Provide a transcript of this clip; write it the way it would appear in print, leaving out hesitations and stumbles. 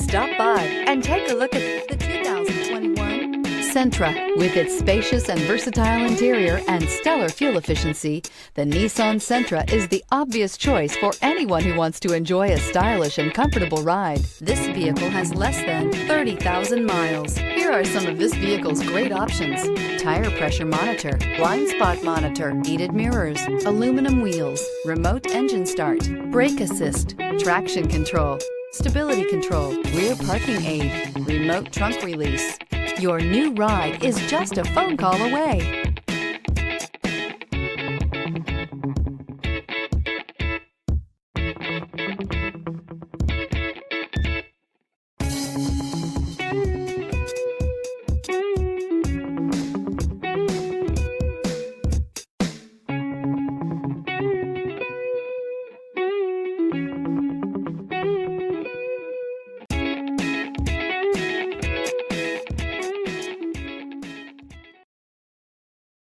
Stop by and take a look at the 2021 Sentra. With its spacious and versatile interior and stellar fuel efficiency, the Nissan Sentra is the obvious choice for anyone who wants to enjoy a stylish and comfortable ride. This vehicle has less than 30,000 miles. Here are some of this vehicle's great options: tire pressure monitor, blind spot monitor, heated mirrors, aluminum wheels, remote engine start, brake assist, traction control, stability control, rear parking aid, remote trunk release. Your new ride is just a phone call away.